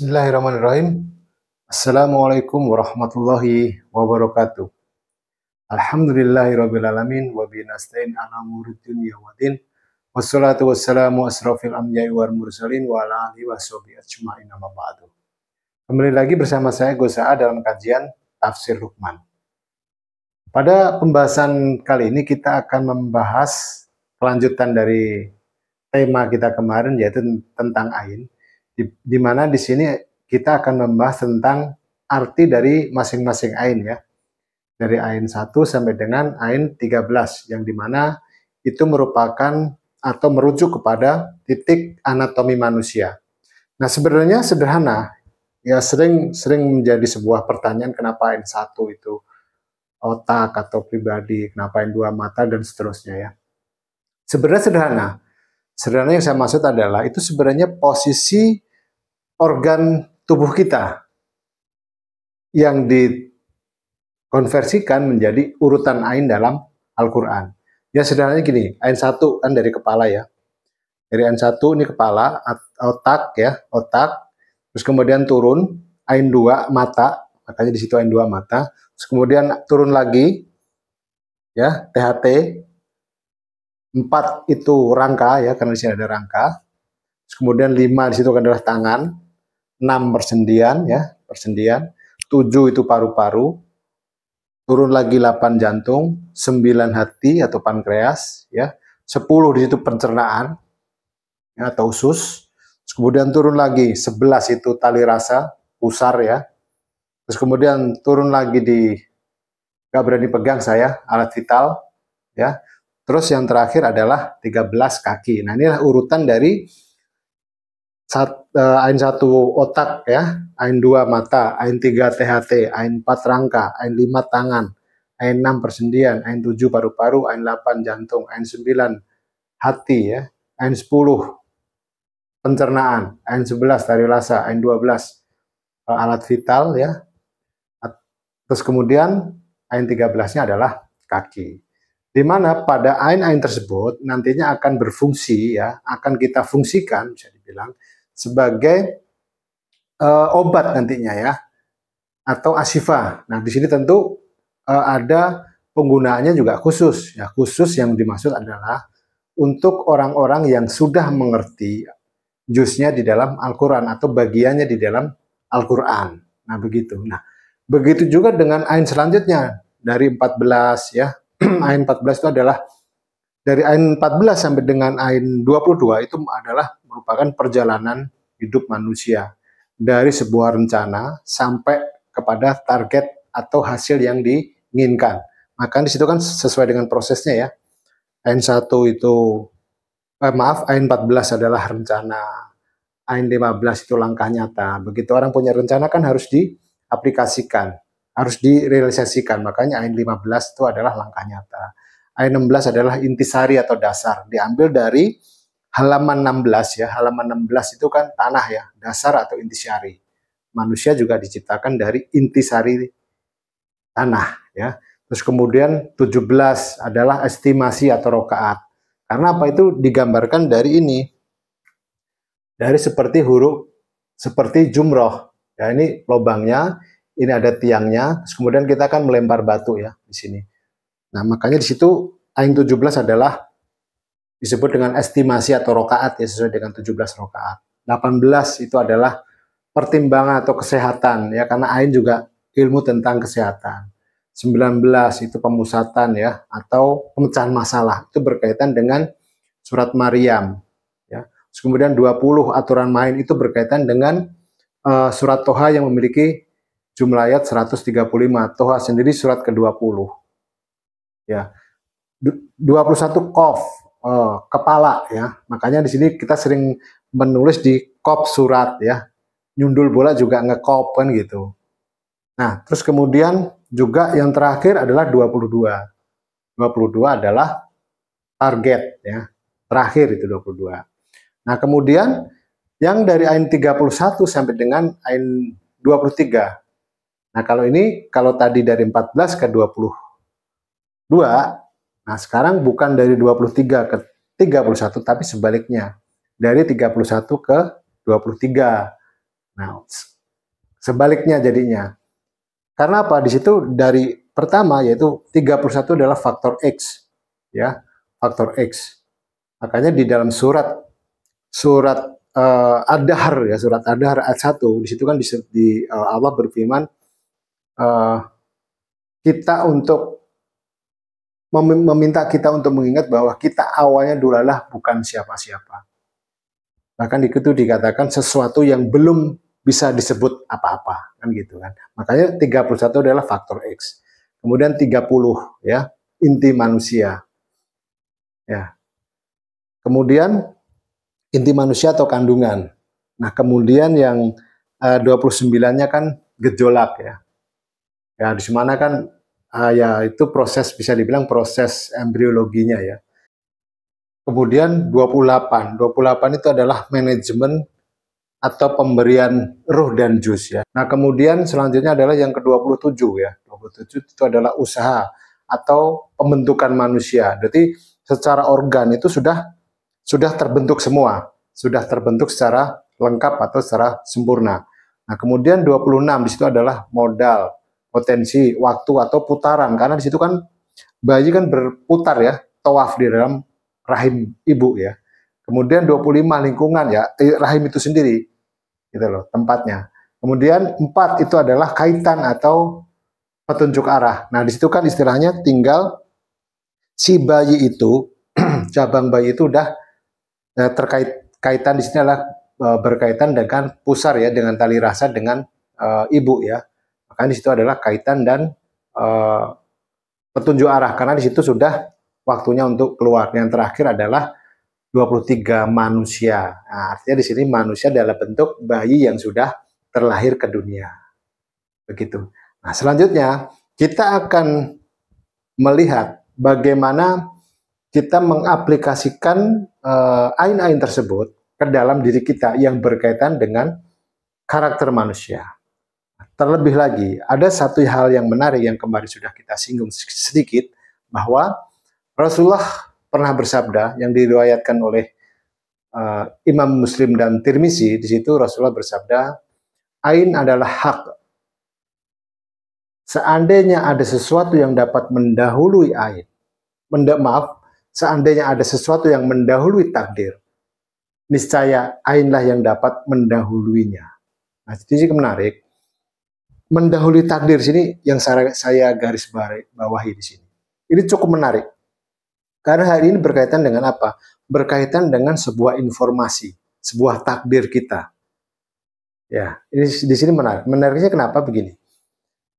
Bismillahirrahmanirrahim. Assalamualaikum warahmatullahi wabarakatuh. Alhamdulillahirrabbilalamin wa bihi nasta'in ala umuri dunya waddin. Wassalatu wassalamu asrofil anbiya'i wal mursalin wa ala alihi washabihi ajma'in amma ba'du. Kembali lagi bersama saya Gus Aa dalam kajian Tafsir Luqman. Pada pembahasan kali ini kita akan membahas kelanjutan dari tema kita kemarin, yaitu tentang ain. Di mana di sini kita akan membahas tentang arti dari masing-masing ain ya. Dari ain 1 sampai dengan ain 13 yang dimana itu merupakan atau merujuk kepada titik anatomi manusia. Nah, sebenarnya sederhana. Ya sering menjadi sebuah pertanyaan kenapa ain 1 itu otak atau pribadi, kenapa ain 2 mata dan seterusnya ya. Sebenarnya sederhana. Sederhana yang saya maksud adalah itu sebenarnya posisi organ tubuh kita yang dikonversikan menjadi urutan ain dalam Al-Quran. Ya sederhananya gini, ain 1 kan dari kepala ya. Dari ain 1 ini kepala, otak ya, otak. Terus kemudian turun, ain 2 mata, makanya di situ ain 2 mata. Terus kemudian turun lagi, ya, THT. 4 itu rangka ya, karena di sini ada rangka. Terus kemudian 5 di situ adalah tangan. 6 persendian ya, persendian, 7 itu paru-paru, turun lagi 8 jantung, 9 hati atau pankreas ya, 10 di situ pencernaan ya, atau usus. Terus kemudian turun lagi 11 itu tali rasa, pusar ya. Terus kemudian turun lagi di gak berani pegang saya, alat vital ya. Terus yang terakhir adalah 13 kaki. Nah, inilah urutan dari ain 1 otak ya, ain 2 mata, ain 3 THT, ain 4 rangka, ain 5 tangan, ain 6 persendian, ain 7 paru-paru, ain 8 jantung, ain 9 hati ya, ain 10 pencernaan, ain 11 tali rasa, ain 12 alat vital ya. Terus kemudian ain 13-nya adalah kaki. Di mana pada ain-ain tersebut nantinya akan berfungsi ya, akan kita fungsikan bisa dibilang sebagai obat nantinya ya, atau asyifa. Nah, di sini tentu ada penggunaannya juga khusus ya. Khusus yang dimaksud adalah untuk orang-orang yang sudah mengerti juznya di dalam Al-Qur'an atau bagiannya di dalam Al-Qur'an. Nah, begitu. Nah, begitu juga dengan ain selanjutnya dari 14 ya. Ain 14 itu adalah dari ain 14 sampai dengan ain 22 itu adalah merupakan perjalanan hidup manusia dari sebuah rencana sampai kepada target atau hasil yang diinginkan. Maka di situ kan sesuai dengan prosesnya ya. Ain 1 itu ain 14 adalah rencana. Ain 15 itu langkah nyata. Begitu orang punya rencana kan harus diaplikasikan, harus direalisasikan. Makanya ain 15 itu adalah langkah nyata. Ain 16 adalah intisari atau dasar. Diambil dari halaman 16 ya. Halaman 16 itu kan tanah ya, dasar atau intisari. Manusia juga diciptakan dari intisari tanah ya. Terus kemudian 17 adalah estimasi atau rokaat. Karena apa itu digambarkan dari ini. Dari seperti huruf, seperti jumroh. Ya, ini lubangnya, ini ada tiangnya, terus kemudian kita akan melempar batu ya di sini. Nah, makanya di situ ain 17 adalah disebut dengan estimasi atau rokaat ya, sesuai dengan 17 rokaat. 18 itu adalah pertimbangan atau kesehatan ya, karena ain juga ilmu tentang kesehatan. 19 itu pemusatan ya, atau pemecahan masalah. Itu berkaitan dengan surat Maryam ya. Terus kemudian 20 aturan main itu berkaitan dengan surat Toha yang memiliki jumlah ayat 135. Toha sendiri surat ke-20. Ya. 21 Qaf, kepala ya. Makanya di sini kita sering menulis di kop surat ya. Nyundul bola juga ngekop kan gitu. Nah, terus kemudian juga yang terakhir adalah 22. 22 adalah target ya. Terakhir itu 22. Nah, kemudian yang dari ain 31 sampai dengan ain 23. Nah, kalau tadi dari 14 ke 22, nah sekarang bukan dari 23 ke 31 tapi sebaliknya. Dari 31 ke 23. Nah, sebaliknya jadinya. Karena apa? Di situ dari pertama yaitu 31 adalah faktor X, ya, faktor X. Makanya di dalam surat Ad-Dahr ya, surat Ad-Dahr ayat 1, di situ kan Allah berfirman kita untuk meminta kita untuk mengingat bahwa kita awalnya dulu adalah bukan siapa-siapa. Bahkan di situ dikatakan sesuatu yang belum bisa disebut apa-apa, kan gitu kan. Makanya 31 adalah faktor X. Kemudian 30 ya, inti manusia. Ya. Kemudian inti manusia atau kandungan. Nah, kemudian yang 29-nya kan gejolak ya. Ya, di mana kan ya itu proses, bisa dibilang proses embriologinya ya. Kemudian 28 itu adalah manajemen atau pemberian ruh dan juz ya. Nah, kemudian selanjutnya adalah yang ke-27 ya. 27 itu adalah usaha atau pembentukan manusia. Jadi secara organ itu sudah terbentuk semua, sudah terbentuk secara lengkap atau secara sempurna. Nah, kemudian 26 di situ adalah modal, potensi, waktu atau putaran, karena di situ kan bayi kan berputar ya, tawaf di dalam rahim ibu ya. Kemudian 25 lingkungan ya, rahim itu sendiri, gitu loh, tempatnya. Kemudian 4 itu adalah kaitan atau petunjuk arah. Nah, di situ kan istilahnya tinggal si bayi itu, cabang bayi itu udah kaitan di sini adalah berkaitan dengan pusar ya, dengan tali rasa dengan ibu ya. Maka di situ adalah kaitan dan petunjuk arah, karena di situ sudah waktunya untuk keluar. Yang terakhir adalah 23 manusia. Nah, artinya di sini manusia adalah bentuk bayi yang sudah terlahir ke dunia. Begitu. Nah, selanjutnya kita akan melihat bagaimana kita mengaplikasikan ain-ain tersebut ke dalam diri kita yang berkaitan dengan karakter manusia. Terlebih lagi, ada satu hal yang menarik yang kemarin sudah kita singgung sedikit, bahwa Rasulullah pernah bersabda yang diriwayatkan oleh Imam Muslim dan Tirmizi. Di situ Rasulullah bersabda, ain adalah hak. Seandainya ada sesuatu yang dapat mendahului ain, seandainya ada sesuatu yang mendahului takdir, niscaya ainlah yang dapat mendahuluinya. Nah, ini menarik. Mendahului takdir sini yang saya garis bawahi di sini. Ini cukup menarik. Karena hari ini berkaitan dengan apa? Berkaitan dengan sebuah informasi, sebuah takdir kita. Ya, ini di sini menarik. Menariknya kenapa begini?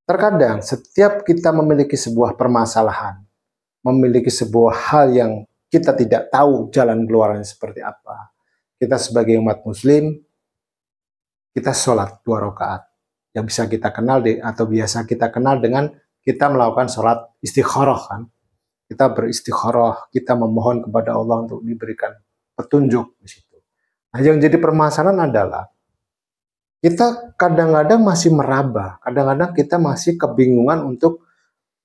Terkadang setiap kita memiliki sebuah permasalahan, memiliki sebuah hal yang kita tidak tahu jalan keluarnya seperti apa. Kita sebagai umat muslim, kita sholat 2 rakaat. Yang bisa kita kenal atau biasa kita kenal dengan kita melakukan sholat istikharah kan. Kita beristikharah, kita memohon kepada Allah untuk diberikan petunjuk di situ. Nah, yang jadi permasalahan adalah kita kadang-kadang masih meraba, kadang-kadang kita masih kebingungan untuk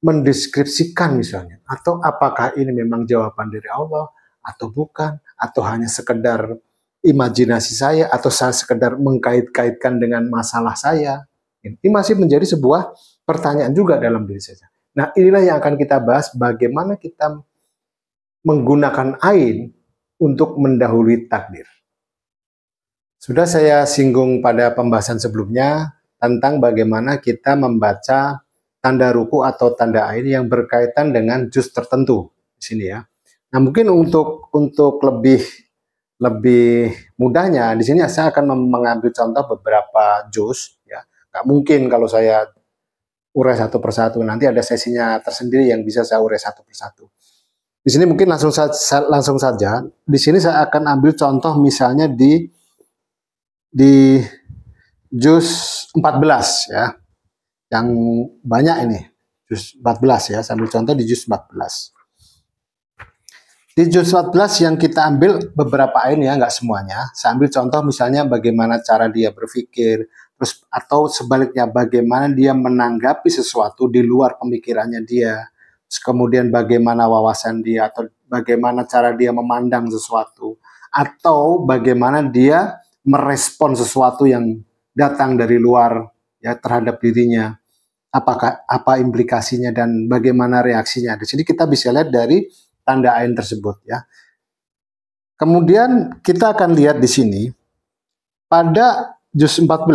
mendeskripsikan misalnya, atau apakah ini memang jawaban dari Allah atau bukan, atau hanya sekedar imajinasi saya, atau saya sekedar mengkait-kaitkan dengan masalah saya. Ini masih menjadi sebuah pertanyaan juga dalam diri saya. Nah, inilah yang akan kita bahas, bagaimana kita menggunakan ain untuk mendahului takdir. Sudah saya singgung pada pembahasan sebelumnya tentang bagaimana kita membaca tanda ruku atau tanda ain yang berkaitan dengan juz tertentu di sini ya. Nah, mungkin untuk lebih mudahnya di sini saya akan mengambil contoh beberapa juz ya. Nggak mungkin kalau saya urai satu persatu, nanti ada sesinya tersendiri yang bisa saya urai satu persatu. Di sini mungkin langsung saja. Di sini saya akan ambil contoh misalnya di juz 14 ya. Yang banyak ini, juz 14 ya. Saya ambil contoh di juz 14. Di juz 14 yang kita ambil beberapa ain ya, nggak semuanya. Saya ambil contoh misalnya bagaimana cara dia berpikir, terus atau sebaliknya bagaimana dia menanggapi sesuatu di luar pemikirannya dia, terus kemudian bagaimana wawasan dia, atau bagaimana cara dia memandang sesuatu, atau bagaimana dia merespon sesuatu yang datang dari luar ya terhadap dirinya, apa implikasinya dan bagaimana reaksinya. Di sini kita bisa lihat dari tanda ain tersebut ya. Kemudian kita akan lihat di sini pada juz 14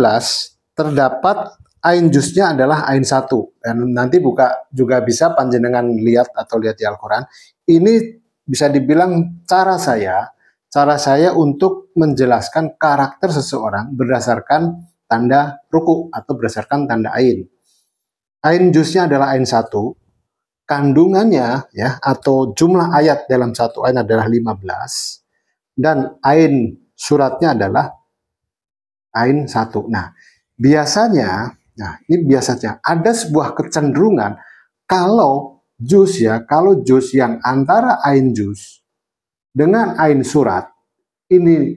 terdapat ain juznya adalah ain 1. Dan nanti juga bisa panjenengan lihat atau lihat di Al-Quran. Ini bisa dibilang cara saya untuk menjelaskan karakter seseorang berdasarkan tanda ruku atau berdasarkan tanda ain. Ain juznya adalah ain 1. Kandungannya ya atau jumlah ayat dalam satu ain adalah 15 dan ain suratnya adalah ain 1. Nah, biasanya ada sebuah kecenderungan kalau juz yang antara ain juz dengan ain surat ini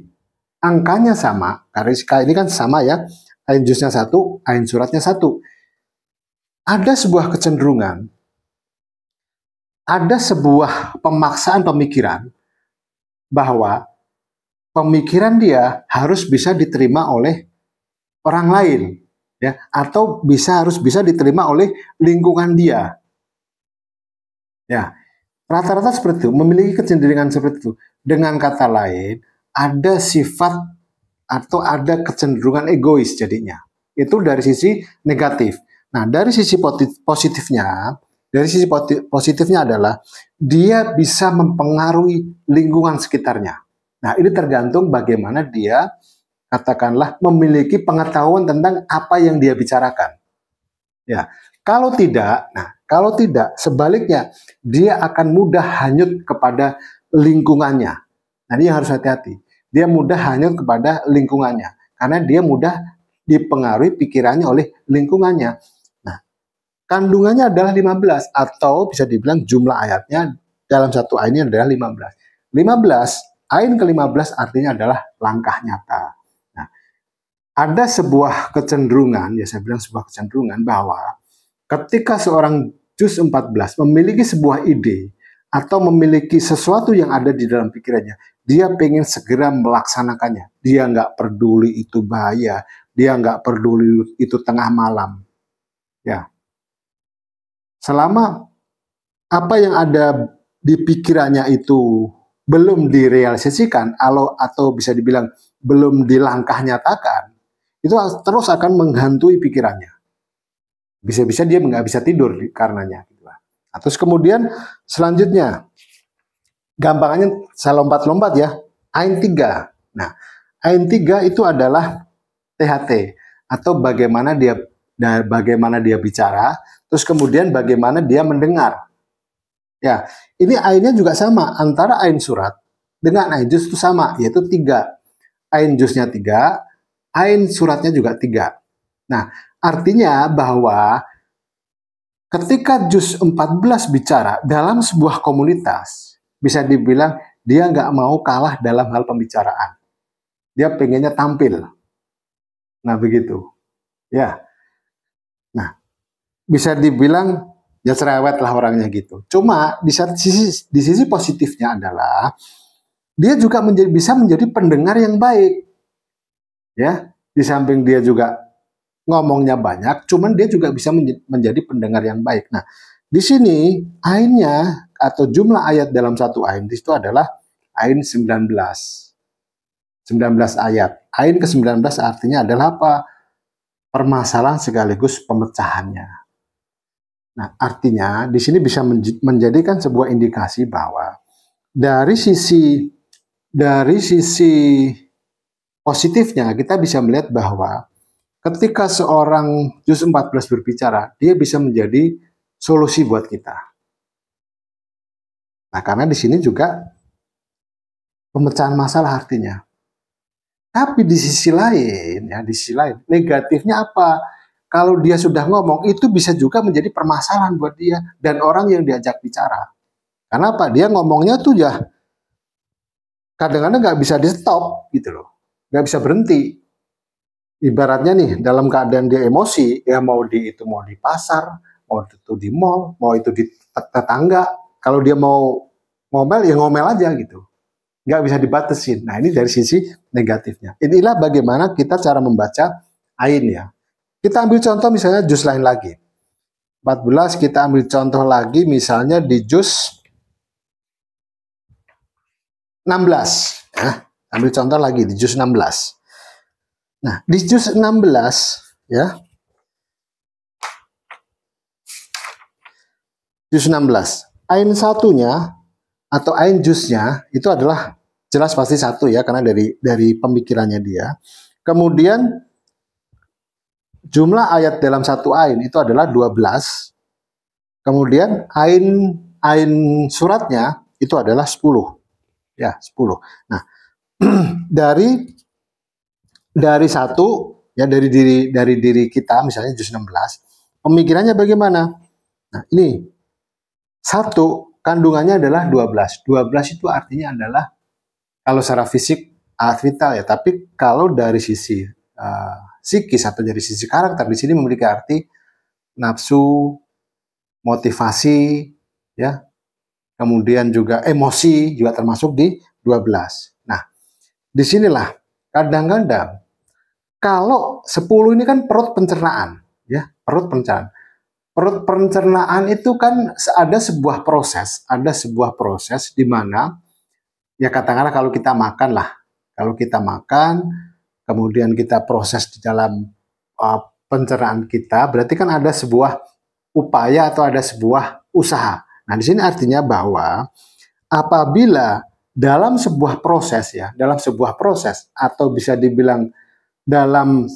angkanya sama, karena ini kan sama ya, ain juznya 1, ain suratnya 1. Ada sebuah kecenderungan, ada sebuah pemaksaan pemikiran bahwa pemikiran dia harus bisa diterima oleh orang lain ya, atau harus bisa diterima oleh lingkungan dia. Ya, rata-rata seperti itu, memiliki kecenderungan seperti itu. Dengan kata lain, ada sifat atau ada kecenderungan egois jadinya. Itu dari sisi negatif. Nah, dari sisi positifnya adalah dia bisa mempengaruhi lingkungan sekitarnya. Nah, ini tergantung bagaimana dia katakanlah memiliki pengetahuan tentang apa yang dia bicarakan. Ya, kalau tidak, sebaliknya dia akan mudah hanyut kepada lingkungannya. Nah, ini yang harus hati-hati. Dia mudah hanyut kepada lingkungannya karena dia mudah dipengaruhi pikirannya oleh lingkungannya. Nah, kandungannya adalah 15 atau bisa dibilang jumlah ayatnya dalam satu ain ini adalah 15. 15 ain ke-15 artinya adalah langkah nyata. Nah, ada sebuah kecenderungan, ya saya bilang sebuah kecenderungan bahwa ketika seorang juz 14 memiliki sebuah ide atau memiliki sesuatu yang ada di dalam pikirannya, dia pengen segera melaksanakannya. Dia nggak peduli itu bahaya, dia nggak peduli itu tengah malam. Ya, selama apa yang ada di pikirannya itu belum direalisasikan atau bisa dibilang belum dilangkah nyatakan, itu terus akan menghantui pikirannya. Bisa-bisa dia nggak bisa tidur karenanya. Terus kemudian selanjutnya, gampangannya saya lompat-lompat ya, ain 3. Nah, ain 3 itu adalah THT atau bagaimana dia bicara, terus kemudian bagaimana dia mendengar. Ya, ini ainnya juga sama antara ain surat dengan ain juz itu sama, yaitu 3. Ain juznya 3, ain suratnya juga 3. Nah, artinya bahwa ketika juz 14 bicara dalam sebuah komunitas, bisa dibilang dia nggak mau kalah dalam hal pembicaraan. Dia pengennya tampil. Nah, begitu. Ya. Nah, bisa dibilang ya cerewet lah orangnya gitu. Cuma di sisi positifnya adalah dia juga bisa menjadi pendengar yang baik. Ya, di samping dia juga ngomongnya banyak, cuman dia juga bisa menjadi pendengar yang baik. Nah, di sini ainnya atau jumlah ayat dalam satu ain itu adalah ain 19. 19 ayat. Ain ke-19 artinya adalah apa? Permasalahan sekaligus pemecahannya. Nah, artinya di sini bisa menjadikan sebuah indikasi bahwa dari sisi positifnya kita bisa melihat bahwa ketika seorang juz 14 berbicara, dia bisa menjadi solusi buat kita. Nah, karena di sini juga pemecahan masalah artinya. Tapi di sisi lain, negatifnya apa? Kalau dia sudah ngomong, itu bisa juga menjadi permasalahan buat dia dan orang yang diajak bicara. Karena apa? Dia ngomongnya tuh ya kadang-kadang nggak bisa di stop gitu loh, nggak bisa berhenti. Ibaratnya nih dalam keadaan dia emosi, ya mau di pasar, mau itu di mall, mau itu di tetangga. Kalau dia mau ngomel ya ngomel aja gitu, nggak bisa dibatasin. Nah, ini dari sisi negatifnya. Inilah bagaimana kita cara membaca ain ya. Kita ambil contoh misalnya juz lain lagi. 14 kita ambil contoh lagi misalnya di juz 16 ya. Ambil contoh lagi di juz 16. Nah, di juz 16 ya. Juz 16. Ain satunya atau ain juznya itu adalah jelas pasti satu ya karena dari pemikirannya dia. Kemudian jumlah ayat dalam satu ain itu adalah 12. Kemudian ain suratnya itu adalah 10. Ya, 10. Nah, dari satu ya dari diri kita misalnya juz 16, pemikirannya bagaimana? Nah, ini satu kandungannya adalah 12. 12 itu artinya adalah kalau secara fisik alat vital ya, tapi kalau dari sisi psikis atau dari sisi karakter di sini memiliki arti nafsu, motivasi, ya, kemudian juga emosi juga termasuk di 12. Nah, disinilah kadang-kadang kalau 10 ini kan perut pencernaan, ya, perut pencernaan. Perut pencernaan itu kan ada sebuah proses di mana ya katakanlah kalau kita makan lah, kalau kita makan kemudian kita proses di dalam pencernaan kita, berarti kan ada sebuah upaya atau ada sebuah usaha. Nah, di sini artinya bahwa apabila dalam sebuah proses ya, dalam sebuah proses atau bisa dibilang dalam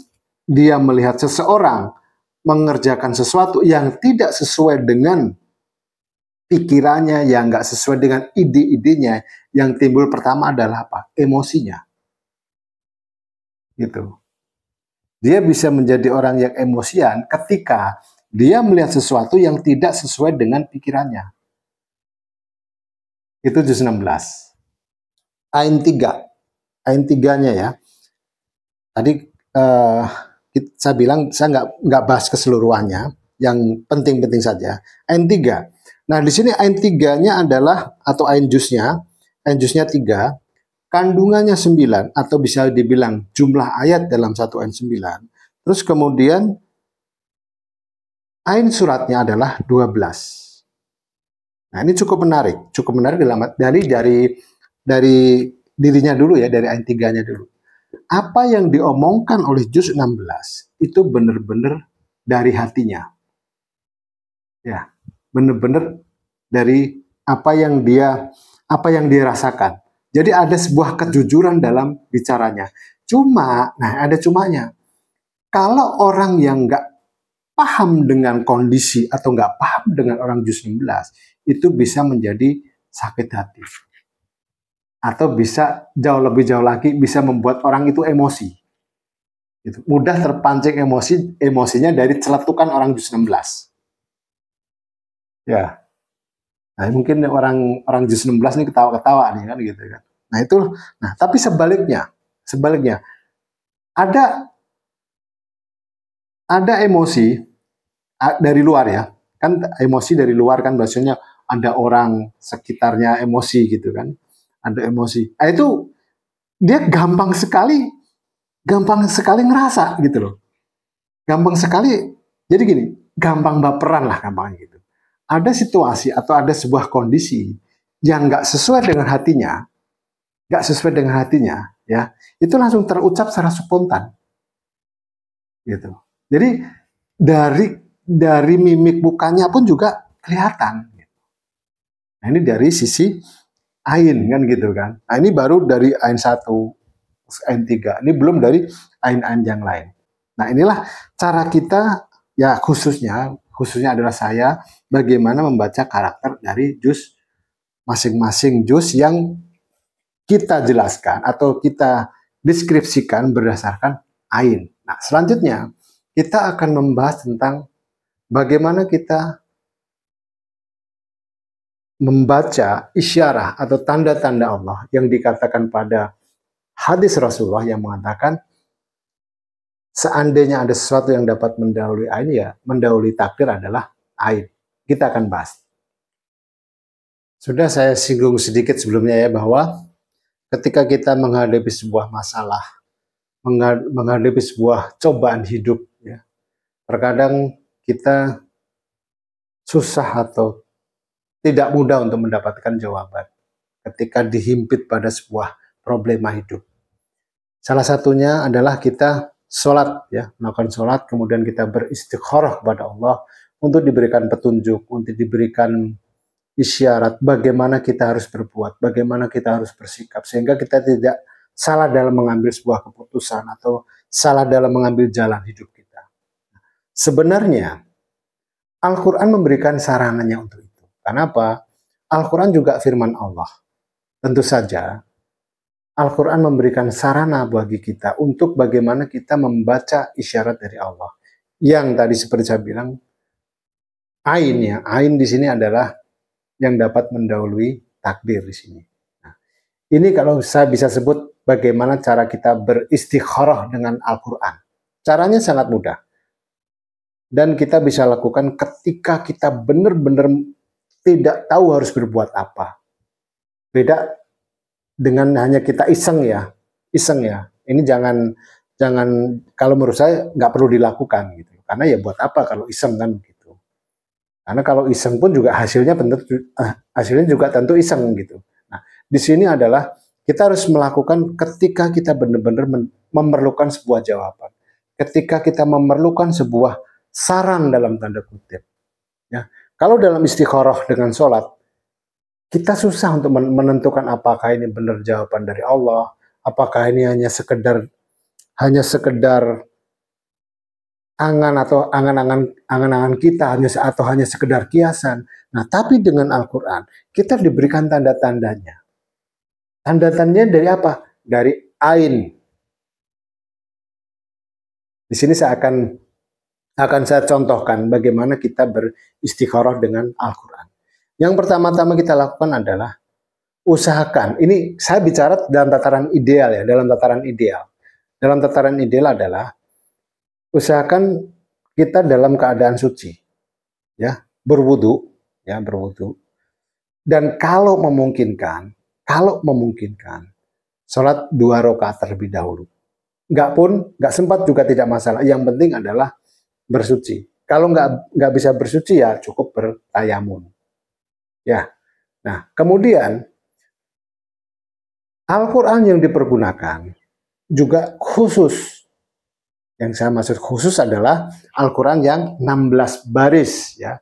dia melihat seseorang mengerjakan sesuatu yang tidak sesuai dengan pikirannya, yang nggak sesuai dengan ide-idenya, yang timbul pertama adalah apa? Emosinya. Gitu. Dia bisa menjadi orang yang emosian ketika dia melihat sesuatu yang tidak sesuai dengan pikirannya. Itu juz 16. Ain 3. Ain 3-nya ya. Tadi saya bilang saya nggak bahas keseluruhannya, yang penting-penting saja. Ain 3. Nah, di sini ain 3-nya adalah atau ain juznya 3, kandungannya 9 atau bisa dibilang jumlah ayat dalam satu ain 9. Terus kemudian ain suratnya adalah 12. Nah, ini cukup menarik dari dirinya dulu ya, dari ain 3-nya dulu. Apa yang diomongkan oleh juz 16 itu benar-benar dari hatinya. Ya, benar-benar dari apa yang dia rasakan. Jadi ada sebuah kejujuran dalam bicaranya. Cuma, nah ada cumanya. Kalau orang yang nggak paham dengan kondisi atau nggak paham dengan orang juz 16, itu bisa menjadi sakit hati. Atau bisa jauh lagi bisa membuat orang itu emosi. Gitu. Mudah terpancing emosinya dari celetukan orang juz 16. Ya. Nah, mungkin orang juz 16 ini ketawa-ketawa nih kan gitu kan. Nah, tapi sebaliknya ada emosi dari luar ya. Kan emosi dari luar kan maksudnya ada orang sekitarnya emosi gitu kan. Ada emosi. Nah, itu dia gampang sekali ngerasa gitu loh. Gampang sekali. Jadi gini, gampang baperan lah gampangnya gitu. Ada situasi atau ada sebuah kondisi yang nggak sesuai dengan hatinya, ya, itu langsung terucap secara spontan, gitu. Jadi dari mimik mukanya pun juga kelihatan. Nah, ini dari sisi ain kan gitu kan. Nah, ini baru dari ain 1, ain 3. Ini belum dari ain-ain yang lain. Nah, inilah cara kita ya khususnya adalah saya bagaimana membaca karakter dari juz masing-masing juz yang kita jelaskan atau kita deskripsikan berdasarkan ain. Nah, selanjutnya kita akan membahas tentang bagaimana kita membaca isyarah atau tanda-tanda Allah yang dikatakan pada hadis Rasulullah yang mengatakan seandainya ada sesuatu yang dapat mendahului ain, ya mendahului takdir adalah ain. Kita akan bahas. Sudah saya singgung sedikit sebelumnya ya bahwa ketika kita menghadapi sebuah masalah menghadapi sebuah cobaan hidup, ya. Terkadang kita susah atau tidak mudah untuk mendapatkan jawaban ketika dihimpit pada sebuah problema hidup. Salah satunya adalah kita sholat, ya, melakukan sholat, kemudian kita beristikharah kepada Allah untuk diberikan petunjuk, untuk diberikan isyarat bagaimana kita harus berbuat, bagaimana kita harus bersikap, sehingga kita tidak salah dalam mengambil sebuah keputusan atau salah dalam mengambil jalan hidup kita. Sebenarnya Al-Quran memberikan sarananya untuk itu. Kenapa? Al-Quran juga firman Allah. Tentu saja Al-Quran memberikan sarana bagi kita untuk bagaimana kita membaca isyarat dari Allah. Yang tadi seperti saya bilang, ain, ya, ain di sini adalah yang dapat mendahului takdir di sini. Nah, ini kalau saya bisa sebut bagaimana cara kita beristikharah dengan Al-Quran. Caranya sangat mudah. Dan kita bisa lakukan ketika kita benar-benar tidak tahu harus berbuat apa. Beda dengan hanya kita iseng ya. Ini jangan kalau menurut saya nggak perlu dilakukan gitu. Karena ya buat apa kalau iseng kan gitu. Karena kalau iseng pun juga hasilnya juga tentu iseng gitu. Nah, di sini adalah kita harus melakukan ketika kita benar-benar memerlukan sebuah jawaban. Ketika kita memerlukan sebuah saran dalam tanda kutip. Ya, kalau dalam istikharah dengan sholat, kita susah untuk menentukan apakah ini benar jawaban dari Allah, apakah ini hanya sekedar angan-angan kita atau hanya sekedar kiasan. Nah, tapi dengan Al-Quran kita diberikan tanda-tandanya. Tanda-tandanya dari apa? Dari ain. Di sini saya akan saya contohkan bagaimana kita beristikharah dengan Al-Quran. Yang pertama-tama kita lakukan adalah usahakan. Ini saya bicara dalam tataran ideal ya, dalam tataran ideal. Dalam tataran ideal adalah usahakan kita dalam keadaan suci, ya, berwudu, ya, berwudu. Dan kalau memungkinkan, sholat 2 rakaat terlebih dahulu. Nggak sempat juga tidak masalah. Yang penting adalah bersuci. Kalau nggak bisa bersuci ya cukup bertayamun. Ya. Nah, kemudian Al-Quran yang dipergunakan juga khusus. Yang saya maksud khusus adalah Al-Quran yang 16 baris ya.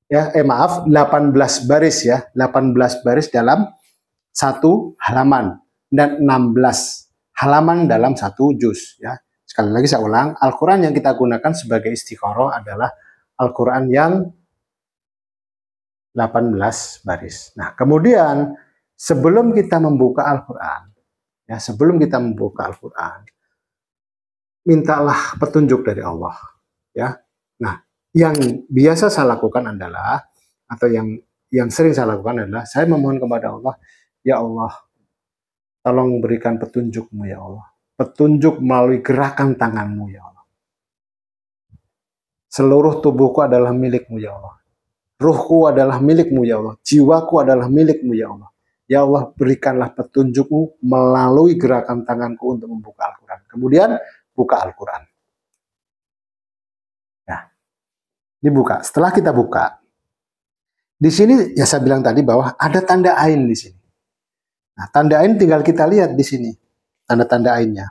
18 baris ya. 18 baris dalam satu halaman dan 16 halaman dalam satu juz ya. Sekali lagi saya ulang, Al-Quran yang kita gunakan sebagai istikharah adalah Al-Quran yang 18 baris. Nah, kemudian sebelum kita membuka Al-Quran, ya, mintalah petunjuk dari Allah. Ya, nah, yang biasa saya lakukan adalah, atau yang sering saya lakukan adalah, saya memohon kepada Allah, ya Allah, tolong berikan petunjuk-Mu ya Allah. Petunjuk melalui gerakan tangan-Mu ya Allah. Seluruh tubuhku adalah milik-Mu ya Allah. Ruhku adalah milik-Mu ya Allah. Jiwaku adalah milik-Mu ya Allah. Ya Allah, berikanlah petunjuk-Mu melalui gerakan tanganku untuk membuka Al-Quran. Kemudian buka Al-Quran. Nah, dibuka. Setelah kita buka, di sini ya saya bilang tadi bahwa ada tanda ain di sini. Nah, tanda ain tinggal kita lihat di sini. Tanda-tanda ainnya.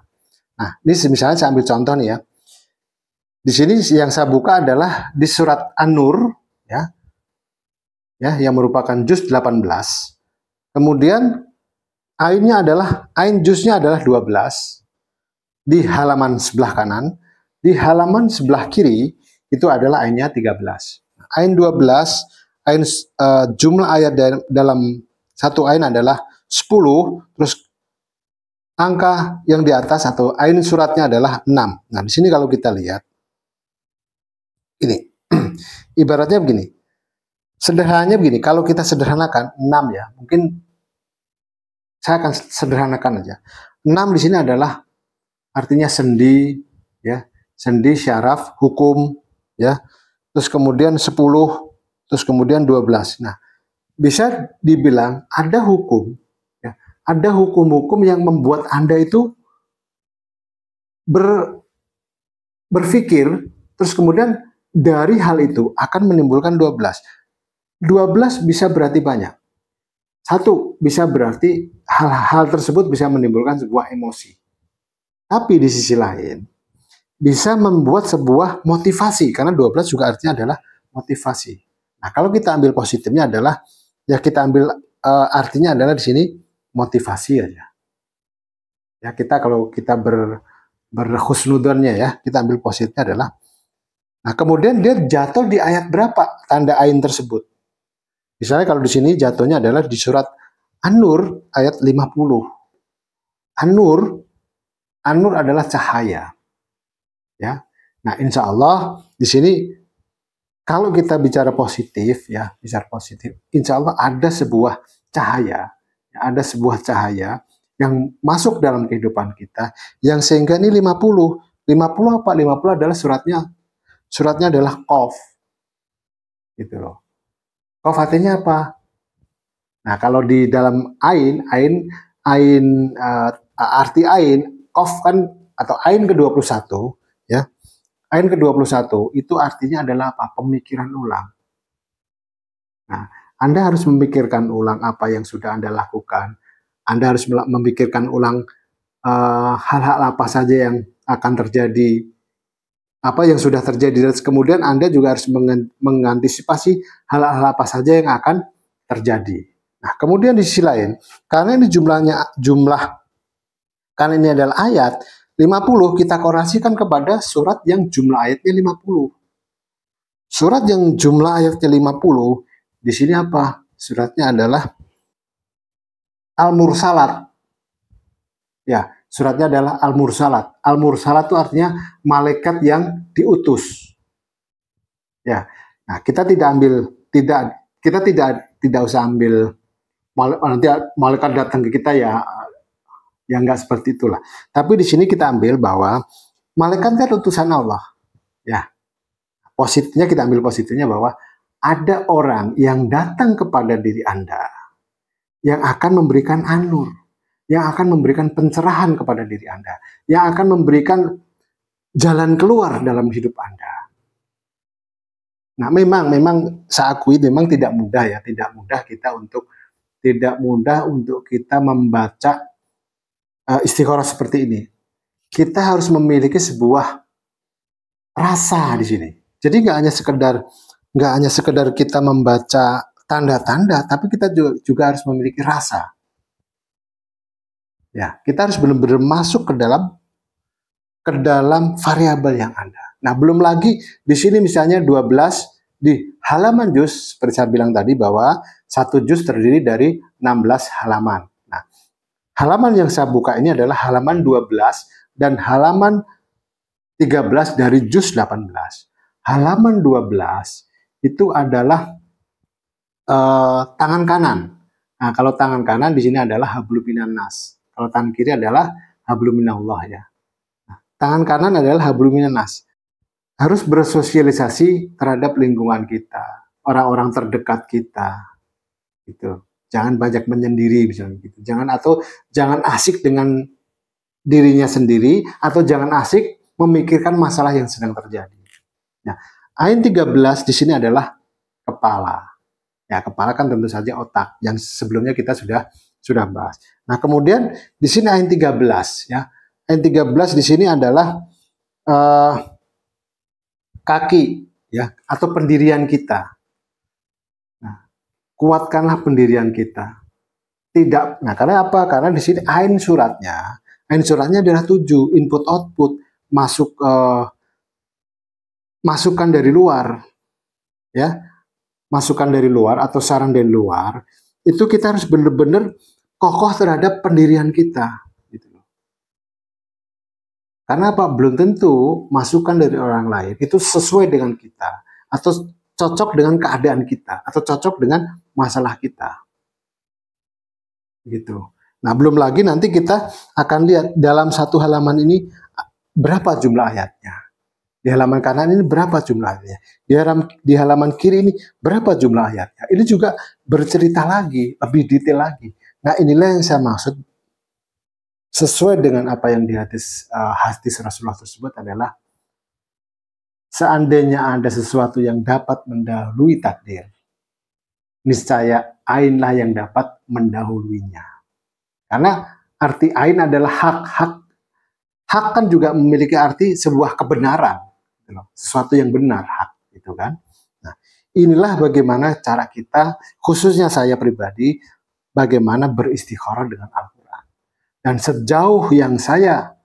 Nah, ini misalnya saya ambil contoh nih ya. Di sini yang saya buka adalah di surat An-Nur ya. Ya, yang merupakan juz 18. Kemudian ainnya adalah juznya adalah 12 di halaman sebelah kanan, di halaman sebelah kiri itu adalah ainnya 13. Ain 12, jumlah ayat dalam satu ain adalah 10, terus angka yang di atas atau ain suratnya adalah 6. Nah, di sini kalau kita lihat, ini, ibaratnya begini, sederhananya begini, kalau kita sederhanakan, 6 ya, mungkin saya akan sederhanakan aja. 6 di sini adalah artinya sendi, ya, sendi, syaraf, hukum, ya, terus kemudian 10, terus kemudian 12. Nah, bisa dibilang ada hukum, ada hukum-hukum yang membuat Anda itu berpikir, terus kemudian dari hal itu akan menimbulkan 12. 12 bisa berarti banyak. Satu, bisa berarti hal-hal tersebut bisa menimbulkan sebuah emosi. Tapi di sisi lain, bisa membuat sebuah motivasi, karena 12 juga artinya adalah motivasi. Nah, kalau kita ambil positifnya adalah, ya kita ambil artinya adalah di sini motivasi aja. Ya, kalau kita berhusnudonnya ya, kita ambil positifnya adalah, nah kemudian dia jatuh di ayat berapa tanda ain tersebut. Misalnya kalau di sini jatuhnya adalah di surat An-Nur ayat 50. An-Nur adalah cahaya. Ya. Nah, insya Allah di sini kalau kita bicara positif ya, insya Allah ada sebuah cahaya, ada sebuah cahaya yang masuk dalam kehidupan kita, yang sehingga ini 50 apa? 50 adalah suratnya adalah Qaf. Gitu loh. Qaf artinya apa? Nah, kalau di dalam arti ain, Qaf kan atau ain ke-21 ya. Ain ke-21 itu artinya adalah apa? Pemikiran ulang. Nah, Anda harus memikirkan ulang apa yang sudah Anda lakukan. Anda harus memikirkan ulang hal-hal apa saja yang akan terjadi, apa yang sudah terjadi, dan kemudian Anda juga harus mengantisipasi hal-hal apa saja yang akan terjadi. Nah, kemudian di sisi lain, karena ini karena ini adalah ayat 50, kita korelasikan kepada surat yang jumlah ayatnya 50. Surat yang jumlah ayatnya 50, di sini apa? Suratnya adalah Al-Mursalat. Ya, suratnya adalah Al-Mursalat. Al-Mursalat itu artinya malaikat yang diutus. Ya. Nah, kita tidak usah ambil nanti malaikat datang ke kita ya nggak seperti itulah. Tapi di sini kita ambil bahwa malaikat kan utusan Allah. Ya. Positifnya kita ambil positifnya bahwa ada orang yang datang kepada diri Anda yang akan memberikan an-nur, yang akan memberikan pencerahan kepada diri Anda, yang akan memberikan jalan keluar dalam hidup Anda. Nah, memang saya akui memang tidak mudah ya, tidak mudah kita membaca istikharah seperti ini. Kita harus memiliki sebuah rasa di sini. Jadi nggak hanya sekedar kita membaca tanda-tanda, tapi kita juga harus memiliki rasa. Ya, kita harus benar-benar masuk ke dalam variabel yang ada. Nah, belum lagi di sini misalnya 12 di halaman juz, seperti saya bilang tadi bahwa satu juz terdiri dari 16 halaman. Nah, halaman yang saya buka ini adalah halaman 12 dan halaman 13 dari juz 18. Halaman 12 itu adalah tangan kanan. Nah, kalau tangan kanan di sini adalah hablum minan nas. Kalau tangan kiri adalah hablum minallah ya. Nah, tangan kanan adalah hablum minan nas. Harus bersosialisasi terhadap lingkungan kita, orang-orang terdekat kita. Gitu. Jangan banyak menyendiri misalnya gitu. Jangan asik dengan dirinya sendiri atau jangan asik memikirkan masalah yang sedang terjadi. Nah, ain 13 di sini adalah kepala. Ya, kepala kan tentu saja otak yang sebelumnya kita sudah bahas. Nah, kemudian di sini ain 13 ya. Ain 13 di sini adalah kaki ya atau pendirian kita. Nah, kuatkanlah pendirian kita. Tidak. Nah, karena apa? Karena di sini ain suratnya adalah 7, input output, masukan dari luar. Ya. Masukan dari luar atau saran dari luar, itu kita harus benar-benar kokoh terhadap pendirian kita. Gitu. Karena apa? Belum tentu masukan dari orang lain itu sesuai dengan kita, atau cocok dengan keadaan kita, atau cocok dengan masalah kita. Gitu. Nah, belum lagi nanti kita akan lihat dalam satu halaman ini berapa jumlah ayatnya. Di halaman kanan ini berapa jumlahnya? Di halaman kiri ini berapa jumlah ayatnya? Ini juga bercerita lagi, lebih detail lagi. Nah, inilah yang saya maksud sesuai dengan apa yang di hadis Rasulullah tersebut adalah seandainya ada sesuatu yang dapat mendahului takdir, niscaya ainlah yang dapat mendahuluinya. Karena arti ain adalah hak. Hak kan juga memiliki arti sebuah kebenaran, sesuatu yang benar, hak, gitu kan. Nah, inilah bagaimana cara kita, khususnya saya pribadi, bagaimana beristikharah dengan Al-Quran. Dan sejauh yang saya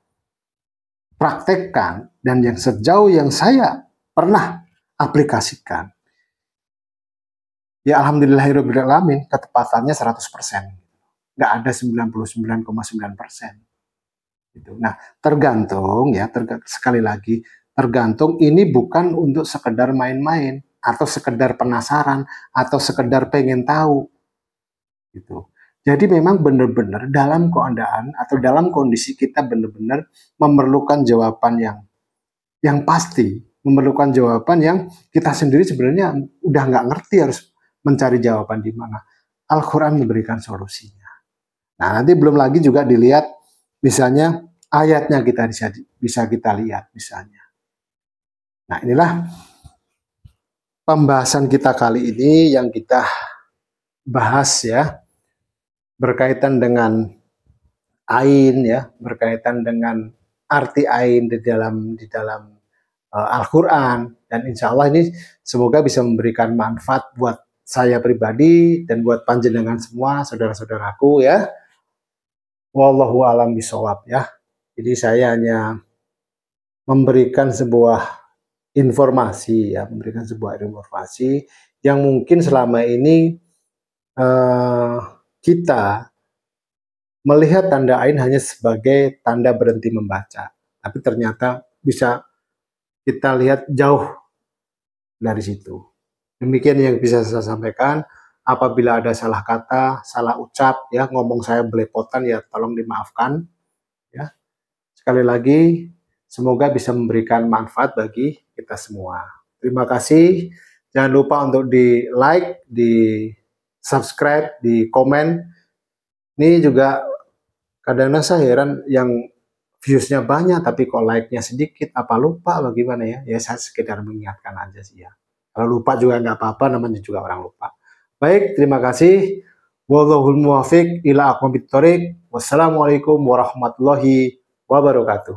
praktekkan dan yang sejauh yang saya pernah aplikasikan, ya alhamdulillahirrahmanirrahim, ketepatannya 100%. Nggak ada 99,9%. Gitu. Nah, tergantung ya, sekali lagi, tergantung ini bukan untuk sekedar main-main atau sekedar penasaran atau sekedar pengen tahu. Gitu. Jadi memang benar-benar dalam keadaan atau dalam kondisi kita benar-benar memerlukan jawaban yang pasti, memerlukan jawaban yang kita sendiri sebenarnya udah nggak ngerti harus mencari jawaban di mana. Al-Quran memberikan solusinya. Nah, nanti belum lagi juga dilihat misalnya ayatnya kita bisa kita lihat misalnya. Nah, inilah pembahasan kita kali ini yang kita bahas ya, berkaitan dengan ain ya, berkaitan dengan arti ain di dalam Al-Quran, dan insya Allah ini semoga bisa memberikan manfaat buat saya pribadi dan buat panjenengan semua saudara-saudaraku ya. Wallahu alam bisawab ya. Jadi saya hanya memberikan sebuah informasi ya, memberikan sebuah informasi yang mungkin selama ini kita melihat tanda ain hanya sebagai tanda berhenti membaca, tapi ternyata bisa kita lihat jauh dari situ. Demikian yang bisa saya sampaikan. Apabila ada salah kata, salah ucap, ya ngomong saya belepotan, ya tolong dimaafkan. Ya, sekali lagi, semoga bisa memberikan manfaat bagi kita semua. Terima kasih. Jangan lupa untuk di like, di subscribe, di komen. Ini juga kadang-kadang saya heran yang viewsnya banyak, tapi kok like-nya sedikit. Apa lupa bagaimana ya? Ya saya sekedar mengingatkan aja sih ya. Kalau lupa juga nggak apa-apa, namanya juga orang lupa. Baik, terima kasih. Wallahul muwaffiq ila aqwamit thoriq. Wassalamualaikum warahmatullahi wabarakatuh.